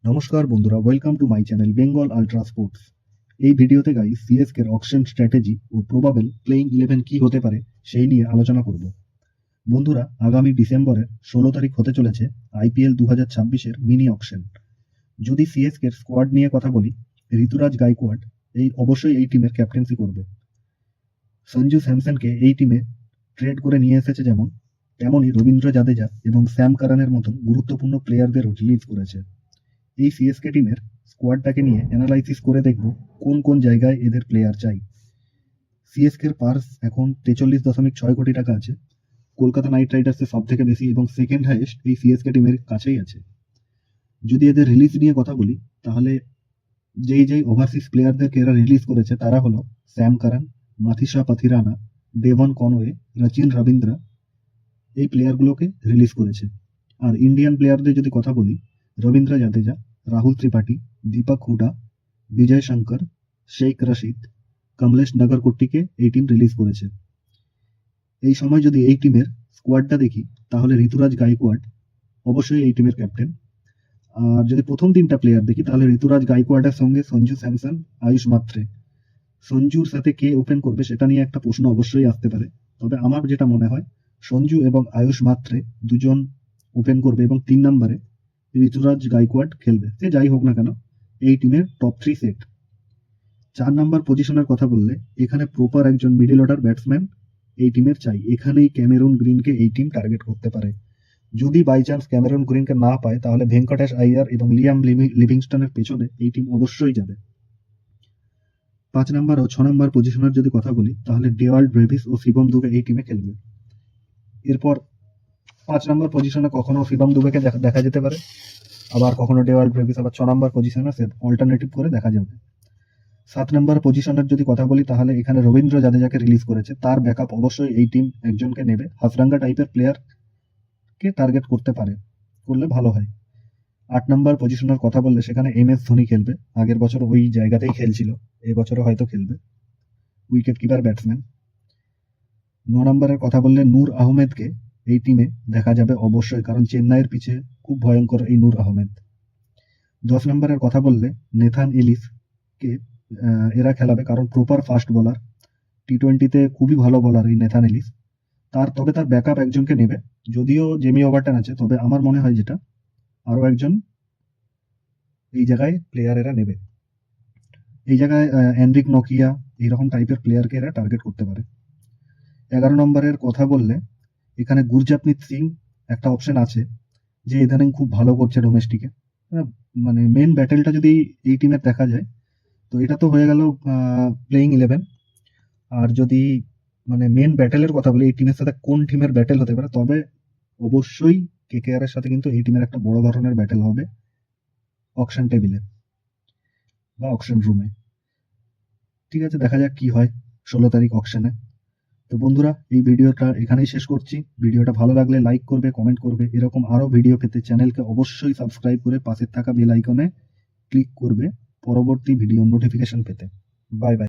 নমস্কার বন্ধুরা, welcome to my channel Bengal ultra sports. এই ভিডিওতে গাইস সিএসকে এর অকশন স্ট্র্যাটেজি ও প্রবাবল প্লেইং 11 কি হতে পারে সেই নিয়ে আলোচনা করব। বন্ধুরা, আগামী ডিসেম্বরের 16 তারিখ হতে চলেছে আইপিএল 2026-এর মিনি অকশন। যদি সিএসকে এর স্কোয়াড নিয়ে কথা বলি, ঋতুরাজ গাইকোয়াড অবশ্যই এই টিমের ক্যাপ্টেন্সি করবে। সঞ্জু স্যামসনকে এই টিমে ট্রেড করে নিয়ে এসেছে যেমন, তেমনই রবীন্দ্র জাদেজা এবং স্যাম কারানের মতন গুরুত্বপূর্ণ প্লেয়ারদেরও রিলিজ করেছে। এই সিএসকে টিমের স্কোয়াডটাকে নিয়ে অ্যানালাইসিস করে দেখব কোন কোন জায়গায় এদের প্লেয়ার চাই। সিএসকের পার্স এখন 43.6 কোটি টাকা আছে। কলকাতা নাইট রাইডার্সের সব থেকে বেশি এবং সেকেন্ড হাইয়েস্ট এই সিএসকে টিমের কাছেই আছে। যদি এদের রিলিজ নিয়ে কথা বলি, তাহলে যেই ওভারসিজ প্লেয়ারদেরকে এরা রিলিজ করেছে তারা হলো Sam Curran, Matheesha Pathirana, Devon Conway, Rachin Rabindra, এই প্লেয়ারগুলোকে রিলিজ করেছে। আর ইন্ডিয়ান প্লেয়ারদের যদি কথা বলি, রবীন্দ্র জাদেজা, রাহুল ত্রিপাঠী, দীপক হুডা, বিজয় শঙ্কর, শেখ রশিদ, কমলেশ নাগরকট্টিকে এই টিম রিলিজ করেছে। এই সময় যদি এই টিমের স্কোয়াডটা দেখি, তাহলে ঋতুরাজ গাইকোয়াড অবশ্যই এই টিমের ক্যাপ্টেন। আর যদি প্রথম তিনটা প্লেয়ার দেখি, তাহলে ঋতুরাজ গাইকোয়াডের সঙ্গে সঞ্জু স্যামসন, আয়ুষ মাত্রে। সঞ্জুর সাথে কে ওপেন করবে সেটা নিয়ে একটা প্রশ্ন অবশ্যই আসতে পারে, তবে আমার যেটা মনে হয় সঞ্জু এবং আয়ুষ মাত্রে দুজন ওপেন করবে এবং 3 নম্বরে ঋতুরাজ গাইকোয়াড খেলবে। সে যাই হোক না কেন, এই টিমের টপ 3 সেট। 4 নম্বর পজিশনের কথা বললে, এখানে প্রপার একজন মিডল অর্ডার ব্যাটসম্যান এই টিমের চাই। এখানেই ক্যামেরুন গ্রিনকে এই টিম টার্গেট করতে পারে। যদি বাই চান্স ক্যামেরুন গ্রিনকে না পায়, তাহলে ভেঙ্কটেশ আইয়ার এবং লিয়াম লিভিংস্টনের পেছনে এই টিম অবশ্যই যাবে। 5 নম্বর ও 6 নম্বর পজিশনের যদি কথা বলি, তাহলে ডেওয়াল্ড ব্রেভিস ও শিবম দুবে এই টিমে খেলবে। এরপর 5 নম্বর পজিশনে কখনো শিবম দুবেকে দেখা যেতে পারে, আবার কখনো ডেওয়াল্ড ব্রেভিস, আবার 6 নম্বর পজিশনে অল্টারনেটিভ করে দেখা যাবে। 7 নম্বর পজিশনের যদি কথা বলি, তাহলে এখানে রবীন্দ্র জাদেজাকে রিলিজ করেছে। তার ব্যাকআপ অবশ্যই এই টিম একজনকে নেবে। হাসরাঙ্গা টাইপের প্লেয়ারকে টার্গেট করতে পারে, করলে ভালো হয়। 8 নম্বর পজিশনের কথা বললে, সেখানে MS ধোনি খেলবে। আগের বছর ওই জায়গাতেই খেলছিল, এবছরও হয়তো খেলবে। Wicket keeper batsman. 9 নম্বরের কথা বললে নূর আহমেদকে এই টিমে দেখা যাবে অবশ্যই, কারণ চেন্নাইয়ের পিছে খুব ভয়ঙ্কর এই নূর আহমেদ। 10 নম্বরের কথা বললে নেথান এলিসকে এরা খেলাবে, কারণ প্রপার ফাস্ট বোলার, টি20তে খুবই ভালো বোলার এই নেথান এলিস। তবে তার ব্যাকআপ একজনকে নেবে, যদিও জেমি ওভারটন আছে, তবে আমার মনে হয় যেটা আরো একজন এই জায়গায় প্লেয়ার এরা নেবে। এই জায়গায় এনরিক নোকিয়া এইরকম টাইপের প্লেয়ারকে এরা টার্গেট করতে পারে। 11 নম্বরের কথা বললে, এখানে গুরজাপনীত সিং একটা অপশন আছে, যে ইদানিং খুব ভালো করছে ডোমেস্টিকে। মানে মেন ব্যাটেলটা যদি এই টিমের দেখা যায়, তো এটা তো হয়ে গেল প্লেইং 11। আর যদি মানে মেন ব্যাটেলের কথা বলি, এই টিমের সাথে কোন টিমের ব্যাটেল হতে পারে, তবে অবশ্যই কেকেআর এর সাথে কিন্তু এই টিমের একটা বড় ধরনের ব্যাটেল হবে অকশন টেবিলে বা অকশন রুমে। ঠিক আছে, দেখা যাক কি হয় 16 তারিখ অকশনে। তো বন্ধুরা, এই ভিডিওটা এখানেই শেষ করছি। ভিডিওটা ভালো লাগলে লাইক করবে, কমেন্ট করবে। এরকম আরো ভিডিও পেতে চ্যানেলকে অবশ্যই সাবস্ক্রাইব করে পাশে থাকা বেল আইকনে ক্লিক করবে পরবর্তী ভিডিও নোটিফিকেশন পেতে। Bye bye.